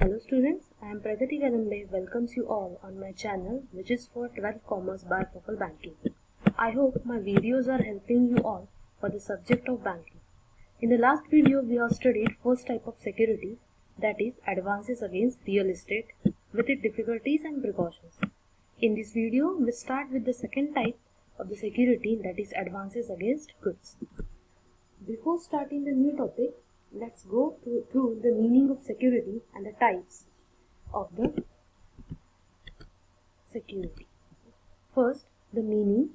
Hello students, I am Pragati Ganambe welcomes you all on my channel which is for 12th Commerce Bifocal Banking. I hope my videos are helping you all for the subject of banking. In the last video we have studied first type of security, that is advances against real estate with its difficulties and precautions. In this video we start with the second type of the security, that is advances against goods. Before starting the new topic, let's go through the meaning of security and the types of the security. First, the meaning.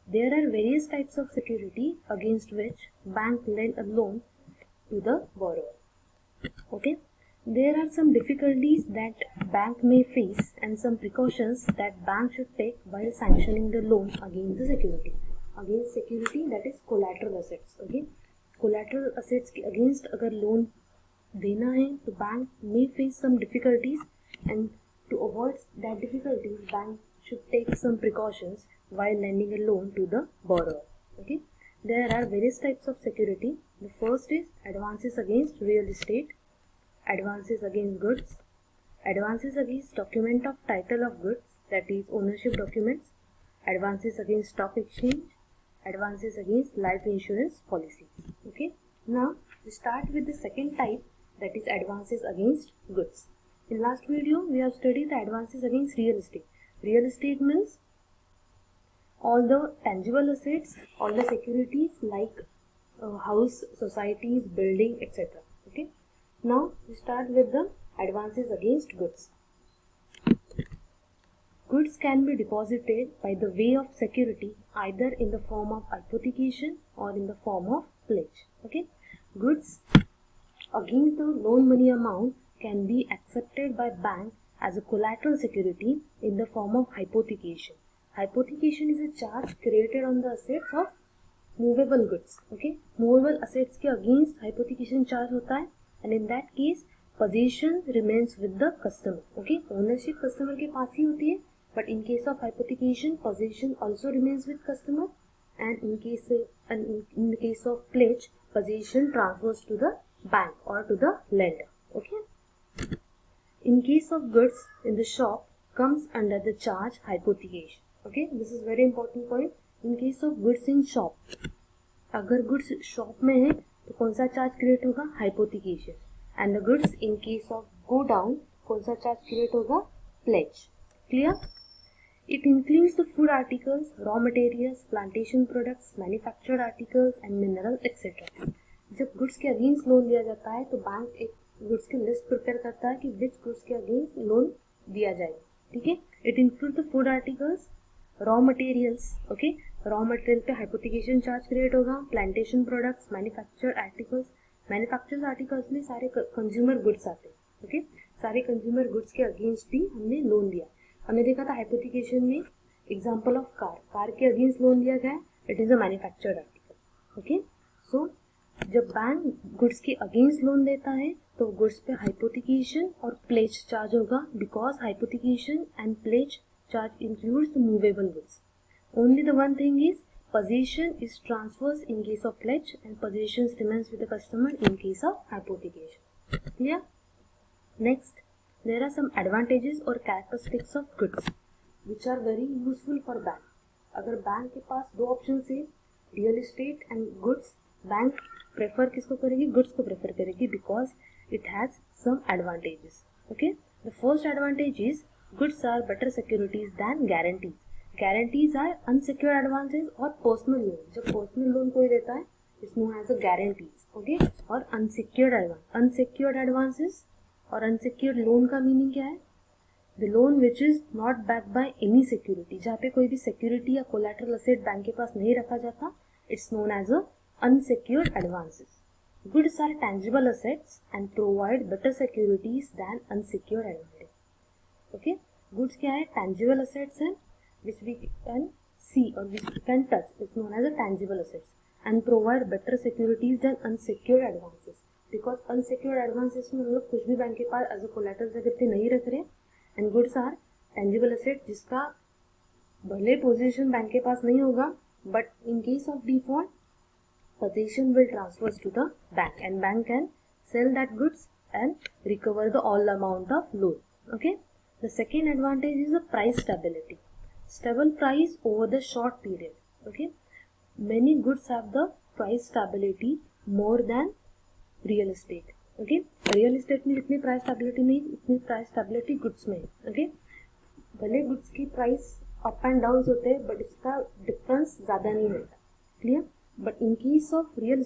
There are various types of security against which bank lend a loan to the borrower. Okay. There are some difficulties that bank may face and some precautions that bank should take while sanctioning the loan against the security. Against security, that is collateral assets. Okay. Collateral assets के against अगर loan देना है तो bank may face some difficulties, and to avoid that difficulties bank should take some precautions while lending a loan to the borrower. Okay, there are various types of security. The first is advances against real estate, advances against goods, advances against document of title of goods, that is ownership documents, advances against stock exchange, advances against life insurance policies. Okay, now we start with the second type, that is advances against goods. In last video we have studied the advances against real estate. Real estate means all the tangible assets, all the securities like house, societies, building, etc. Okay, now we start with the advances against goods. Goods can be deposited by the way of security either in the form of hypothecation or in the form of pledge. Okay, goods against the loan money amount can be accepted by bank as a collateral security in the form of hypothecation. Hypothecation is a charge created on the assets of movable goods. Okay, movable assets के against hypothecation charge होता है, and in that case possession remains with the customer. Okay, ownership customer के पास ही होती है, but in case of hypothecation possession also remains with customer, and in the case of pledge possession transfers to the bank or to the lender. Okay, in case of goods in the shop comes under the charge hypothecation. Okay, this is very important point. In case of goods in shop, अगर goods shop में है तो कौन सा charge create होगा? Hypothecation. And the goods in case of go down कौन सा charge create होगा? Pledge. Clear? It includes the food articles, raw materials, plantation products, manufactured articles and minerals etc. जब गुड्स के अगेंस्ट लोन दिया जाता है तो बैंक एक गुड्स की लिस्ट प्रिपेयर करता है कि विच गुड्स के अगेंस्ट लोन दिया जाएगा. ठीक है, it include the food articles, raw materials. Okay, raw material पे हाइपोथिकेशन चार्ज क्रिएट होगा. Plantation products, manufactured articles. Manufactured articles में सारे कंज्यूमर गुड्स आते हैं. ओके, सारे कंज्यूमर गुड्स के अगेंस्ट भी हमने लोन दिया. हमने देखा था हाइपोथिकेशन में एग्जांपल ऑफ कार के अगेंस्ट लोन दिया गया है, it is a manufactured article. Okay, so जब बैंक गुड्स के अगेंस्ट लोन देता है तो गुड्स पे हाइपोथिकेशन और प्लेज चार्ज होगा, because hypothecation and pledge charge includes the movable goods. Only the one thing is possession is transfers in case of pledge and possession remains with the customer in case of hypothecation. Clear? Next, there are some advantages or characteristics of goods which are very useful for bank. अगर bank के पास दो option है, real estate and goods, bank prefer किसको करेगी? Goods को prefer करेगी, because it has some advantages. Okay, the first advantage is goods are better securities than guarantees. Guarantees are unsecured advances और पर्सनल लोन. जब personal loan कोई देता है it's known as a guarantees. Okay, और unsecured advances और unsecured loan का meaning क्या है? The loan which is not backed by any security. जहाँ पे कोई भी सिक्योरिटी या कोलैटरल असेट बैंक के पास नहीं रखा जाता, it's known as a unsecured advances. Goods are tangible assets and provide better securities than unsecured advances. Okay, goods क्या है? टैंजिबल असेट्स हैं which we can see or which we can touch. It's known as a tangible assets and provide better securities than unsecured advances. Because unsecured advances में हम लोग कुछ भी bank के पास एज अ कोलैटरल करके नहीं रख रहे, and goods are tangible asset जिसका भले पोजीशन बैंक के पास नहीं होगा, but in case of default possession will transfer to the bank and bank can sell that goods and recover the all amount of loan. Okay. The second advantage is the price stability. Stable price over the short period. Okay. Many goods have the price stability more than real estate. Okay, real estate में जितनी price stability नहीं उतनी price stability goods में. Okay, भले goods की price up and down होते हैं but इसका डिफरेंस ज़्यादा नहीं होता. Clear. But in case of real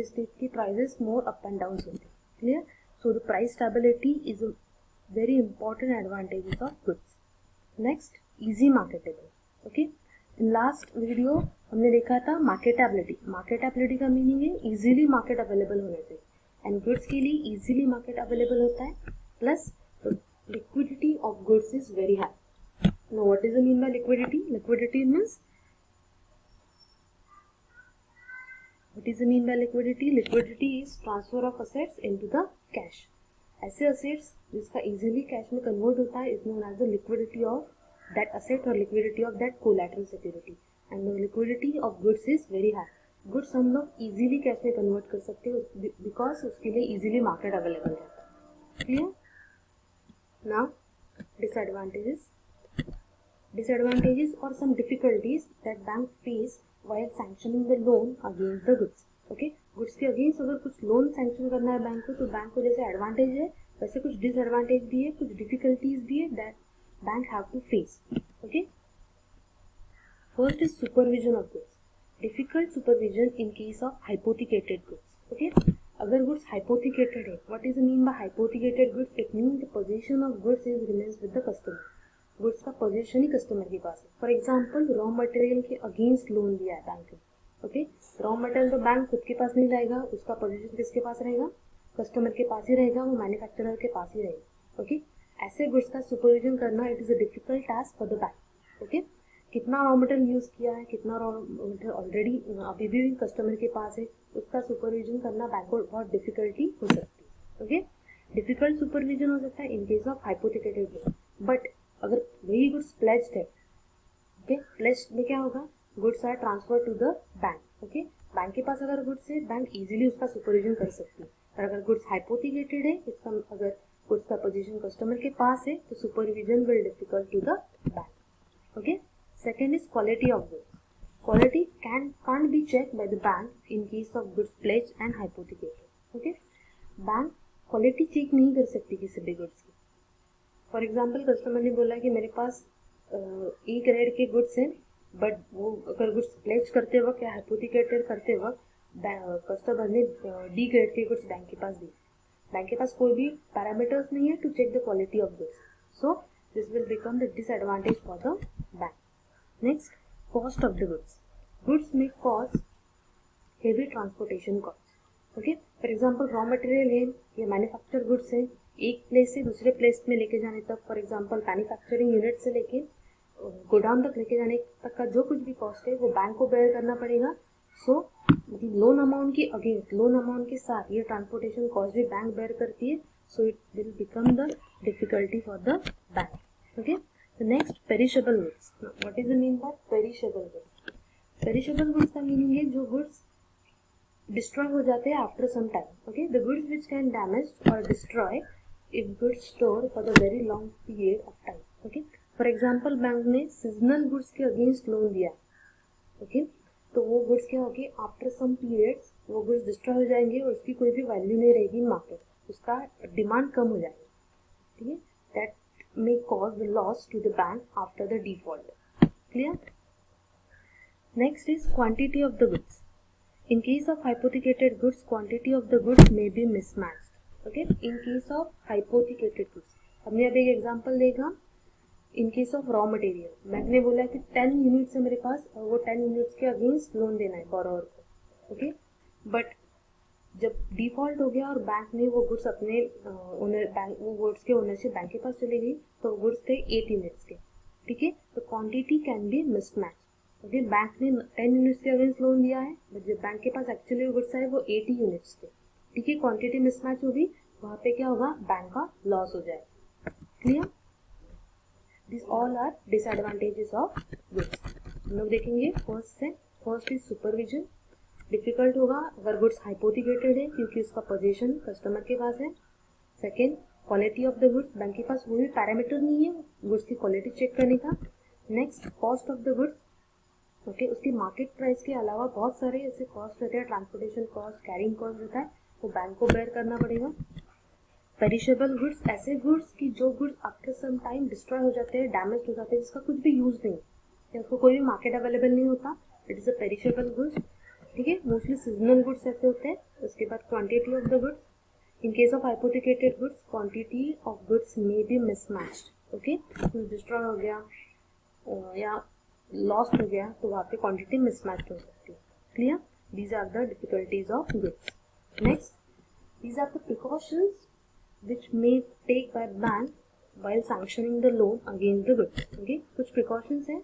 estate की prices more up and down होते हैं. Clear. So the price stability is a very important advantages of goods. Next, easy marketable. Okay, in last video हमने देखा था marketability. Marketability का meaning है easily market available होने चाहिए, एंड गुड्स के लिए इजीली मार्केट अवेलेबल होता है, plus liquidity of goods is very high. Now what is the mean by liquidity? Liquidity means, what is the mean by liquidity? Liquidity is transfer of assets into the cash. ऐसे assets जिसका easily cash में convert होता है is known as the liquidity of that asset or liquidity of that collateral security, and the liquidity of goods is very high. goods हम लोग easily cash में convert कर सकते हैं बिकॉज उसके लिए easily मार्केट अवेलेबल है. Clear. Now disadvantages or some difficulties that bank face while sanctioning the loan against the goods. okay, goods के अगेंस्ट अगर कुछ लोन सैंक्शन करना है बैंक को, तो बैंक को जैसे एडवांटेज है वैसे कुछ डिसएडवांटेज भी है, कुछ डिफिकल्टीज भी है that bank have to face. Okay, first is supervision of goods. Difficult supervision in case of hypothecated goods. Okay, अगर goods hypothecated है, what is the mean by hypothecated goods? It means the possession of goods is remains with the customer. goods का possession ही customer के पास है. For example, raw material के against loan लिया है bank ने. Okay, raw material तो bank खुद के पास नहीं रहेगा, उसका possession किसके पास रहेगा? कस्टमर के पास ही रहेगा, वो मैन्युफैक्चरर के पास ही रहेगा. ओके, ऐसे गुड्स का सुपरविजन करना it is a difficult task for the bank. Okay, कितना रॉ मटेरियल यूज किया है, कितना रॉ मटेरियल ऑलरेडी अभी भी कस्टमर के पास है, उसका सुपरविजन करना बैंक को बहुत डिफिकल्टी हो सकती है. ओके, डिफिकल्ट सुपरविजन हो सकता है in case of hypothetical goods. But अगर वही गुड्स प्लेज्ड है, ओके, प्लेज्ड में क्या होगा? Goods are transfer to the bank. Okay, bank के पास अगर गुड्स है, बैंक इजीली उसका सुपरविजन कर सकती है. और अगर गुड्स हाइपोथेटिकेटेड है, इसका अगर गुड्स का पोजीशन कस्टमर के पास है, तो supervision will difficult to the bank. Okay, second is quality of goods. Quality can't be checked by the bank in case of goods pledged and hypothecated. Okay, bank quality check नहीं कर सकती किसी भी goods की. For example, customer ने बोला कि मेरे पास ए ग्रेड के गुड्स हैं, बट वो अगर गुड्स प्लेज करते वक्त या हाइपोथेकेटेड करते वक्त कस्टमर ने डी ग्रेड के गुड्स बैंक के पास दी. बैंक के पास कोई भी पैरामीटर्स नहीं है to check the quality of goods, so this will become the disadvantage for the bank. Next, cost of the goods. Goods में cost heavy transportation cost. Okay, for example raw material है या manufacture goods है, एक place से दूसरे place में लेके जाने तक, फॉर एग्जांपल मैन्युफैक्चरिंग यूनिट से लेके गोडाउन तक लेके जाने तक का जो कुछ भी कॉस्ट है वो बैंक को बेयर करना पड़ेगा. सो लोन अमाउंट की अगेंस्ट, लोन अमाउंट के साथ ये ट्रांसपोर्टेशन कॉस्ट भी बैंक बेयर करती है. So it will become the difficulty for the bank. Okay, the next, perishable goods. What is the mean by perishable goods? Perishable goods का meaning है जो goods destroy हो जाते हैं after some time. Okay, the goods which can damage और destroy if goods store for the very long period of time. Okay, for example, bank ने seasonal goods के against loan दिया. Okay, तो वो goods क्या होगी, आफ्टर सम पीरियड्स वो goods destroy हो जाएंगे और उसकी कोई भी वैल्यू नहीं रहेगी इन मार्केट, उसका डिमांड कम हो जाएगा. ठीक है, that may cause the loss to the bank after the default. Clear. Next is quantity of the goods. In case of hypothecated goods, quantity of the goods may be mismatched. Okay, in case of hypothecated goods हमने अभी एक example देखा. In case of raw material, bank ने बोला कि 10 units है मेरे पास और वो 10 यूनिट्स के अगेंस्ट लोन देना है बोरोवर को. ओके, बट जब डिफॉल्ट हो गया और बैंक ने वो गुड्स अपने वो गुड्स के ओनरशिप बैंक के पास चली गई, तो गुड्स थे 8 यूनिट्स के. ठीक है, तो quantity can be mismatch. Okay, bank ने 10 यूनिट्स के अगेंस्ट लोन दिया है, बट जब बैंक के पास एक्चुअली गुड्स आए वो 80 यूनिट्स थे. ठीक है, क्वांटिटी मिसमैच होगी, वहाँ पे क्या होगा, बैंक का लॉस हो जाएगा. Clear. These all are disadvantages of goods. हम लोग देखेंगे फर्स्ट इज सुपरविजन. डिफिकल्ट होगा अगर गुड्स हाइपोथेकेटेड है क्योंकि उसका पोजीशन कस्टमर के पास है. Second, quality of the goods, bank के पास वो भी पैरामीटर नहीं है गुड्स की क्वालिटी चेक करने का। Next, cost of the goods, okay, उसकी मार्केट प्राइस के अलावा बहुत सारे ऐसे कॉस्ट रहते हैं, ट्रांसपोर्टेशन कॉस्ट, कैरिंग कॉस्ट रहता है, वो बैंक को बेयर करना पड़ेगा। पेरिशेबल गुड्स, ऐसे गुड्स की जो goods after some time destroy हो जाते हैं, डैमेज हो जाते हैं, जिसका कुछ भी यूज नहीं या उसको कोई भी मार्केट अवेलेबल नहीं होता, it is a perishable goods. ठीक है, मोस्टली सीजनल गुड्स ऐसे होते हैं। उसके बाद quantity of the goods, in case of hypothecated goods quantity of goods may be mismatched. Okay, destroy हो गया या लॉस्ट हो गया तो वहाँ पे क्वांटिटी मिसमैच हो सकती है। Clear? These are the difficulties of goods. Next, these are the precautions which may take by bank while sanctioning the loan against the goods. Okay, कुछ precautions है।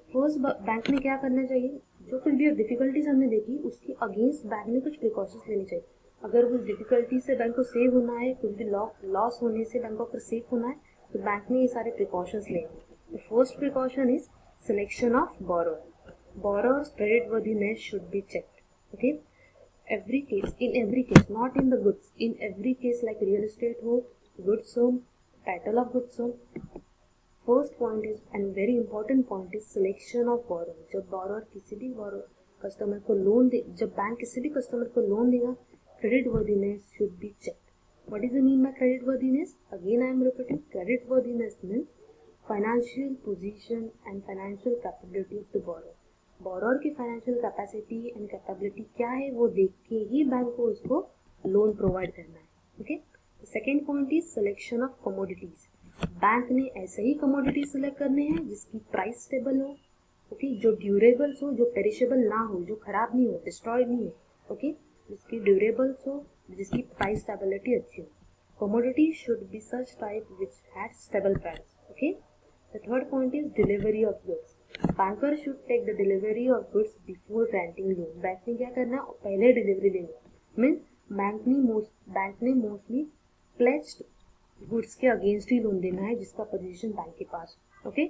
फर्स्ट, बैंक ने क्या करना चाहिए, जो कुछ भी डिफिकल्टीज हमने देखी उसके अगेंस्ट बैंक ने कुछ प्रिकॉशंस लेनी चाहिए। अगर उस डिफिकल्टी से बैंक को सेव होना है, कुछ भी लॉस होने से बैंक को अगर सेव होना है तो बैंक ने ये सारे प्रिकॉशंस लेने। First precaution is selection of borrower. Borrowers credit worthiness should be checked. Okay, every case, in every case, not in the goods, in every case like real estate हो, goods हो, title of goods हो, first point is and very important point is selection of borrower। जब borrower किसी भी customer को loan दे, जब bank किसी भी कस्टमर को लोन देगा, credit worthiness should be checked। What is the mean by credit worthiness? Again I am repeating, credit worthiness means financial position and financial capability of the borrower। Borrower की financial capacity and capability क्या है वो देख के ही bank को उसको loan provide करना है। Okay, second point is selection of commodities. Bank ने ऐसे ही कमोडिटी सिलेक्ट करने हैं जिसकी प्राइस स्टेबल हो, ओके, जो ड्यूरेबल्स हो, जो पेरिशेबल ना हो, जो खराब नहीं हो, डिस्ट्रॉय नहीं हो, ओके, जिसकी ड्यूरेबल्स हो, जिसकी प्राइस स्टेबिलिटी अच्छी हो। Commodity should be such type which has stable price. Okay, the third point is delivery of goods. Banker should take the delivery of goods before granting loan. Bank ने क्या करना है, पहले delivery लेनी। Means bank ने mostly pledged goods के against ही loan देना है जिसका पोजीशन बैंक के पास। ओके,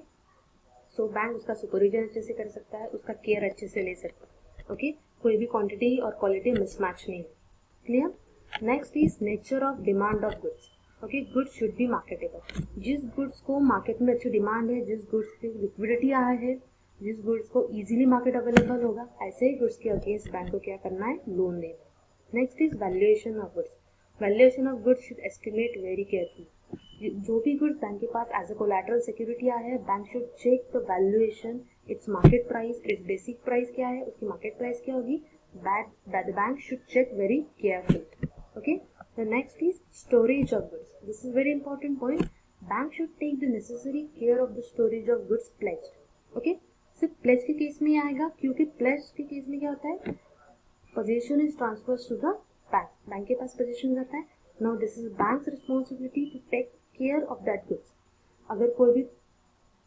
सो बैंक उसका सुपरविजन अच्छे से कर सकता है, उसका केयर अच्छे से ले सकता है। ओके, कोई भी क्वांटिटी और क्वालिटी मिसमैच नहीं है। Clear? Next is nature of demand of goods. Okay, goods should be marketable. जिस गुड्स को मार्केट में अच्छी डिमांड है, जिस गुड्स की लिक्विडिटी आया है, जिस गुड्स को इजीली मार्केट अवेलेबल होगा, ऐसे ही गुड्स के अगेंस्ट बैंक को क्या करना है, लोन देना। Next is valuation of goods. Valuation of goods should estimate very carefully. जो भी गुड्स बैंक के पास एज अ कोलैटरल सिक्योरिटी आया है, bank should check the valuation, it's market price, it's basic price क्या है, उसकी मार्केट प्राइस क्या होगी, that the bank should check very carefully. Okay, the next is storage of goods. This is very important point. Bank should take the necessary care of the storage of goods pledged. Okay, सिर्फ pledge के case में आएगा, क्योंकि pledge के case में क्या होता है, position is transferred to the bank, bank के पास पोजीशन रहता है। Now this is bank's responsibility to take care of that goods. अगर कोई भी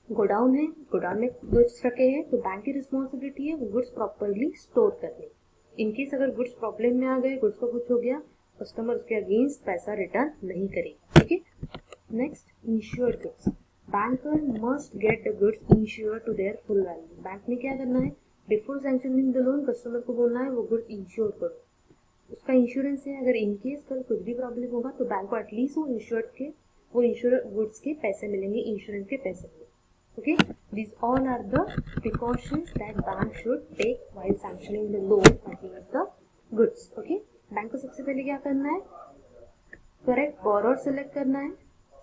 गोडाउन है, गोडाउन में गुड्स रखे हैं तो बैंक की रिस्पॉन्सिबिलिटी है वो गुड्स प्रॉपरली स्टोर करनी। इनकेस अगर गुड्स प्रॉब्लम में आ गए, गुड्स को कुछ हो गया, कस्टमर उसके अगेंस्ट पैसा रिटर्न नहीं करेगा। ठीक है, next, insured goods. Banker must get the goods insured to their full value. बैंक ने क्या करना है, before sanctioning the loan customer को बोलना है वो गुड्स इंश्योर करो, उसका इंश्योरेंस है। अगर इनकेस कल कुछ भी प्रॉब्लम होगा तो बैंक को एटलीस्ट वो इंश्योर गुड्स के पैसे मिलेंगे, इंश्योरेंस के पैसे मिलेंगे। Okay, these all are the precautions that bank should take while sanctioning the loan against the goods. Okay, bank को सबसे पहले क्या करना है, करेक्ट बोरोअर सिलेक्ट करना है।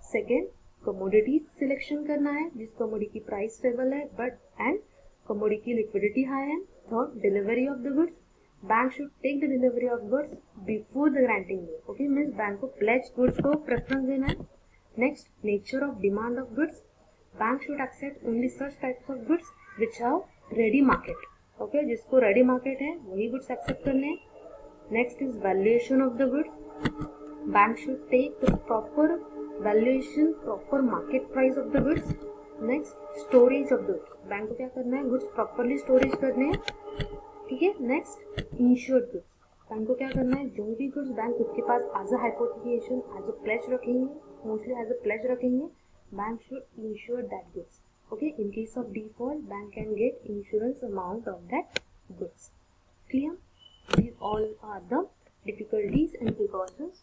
सेकेंड, कमोडिटी सिलेक्शन करना है, जिस कमोडिटी की प्राइस स्टेबल है बट एंड कमोडिटी की लिक्विडिटी हाई है। Third, delivery of the goods. Bank should take the delivery of goods before the granting loan. Okay, means bank को प्लेज गुड्स को preference देना है। Next, nature of demand of goods. Bank should accept only such types of goods which have ready market. Okay, जिसको ready market है वही goods accept करने हैं। Next is valuation of the goods. Bank should take the proper valuation, proper market price of the goods. Next, storage of goods. Bank को क्या करना है, goods properly storage करने हैं। ठीक है, नेक्स्ट, इंश्योर्ड गुड्स। बैंक को क्या करना है, जो भी गुड्स बैंक उसके पास as a hypothecation, as a pledge रखेंगे, मोस्टली एज अ प्लेज रखेंगे, bank should insure that goods. Okay, in case of default, bank can get insurance amount of that goods. Clear? These all are the difficulties and precautions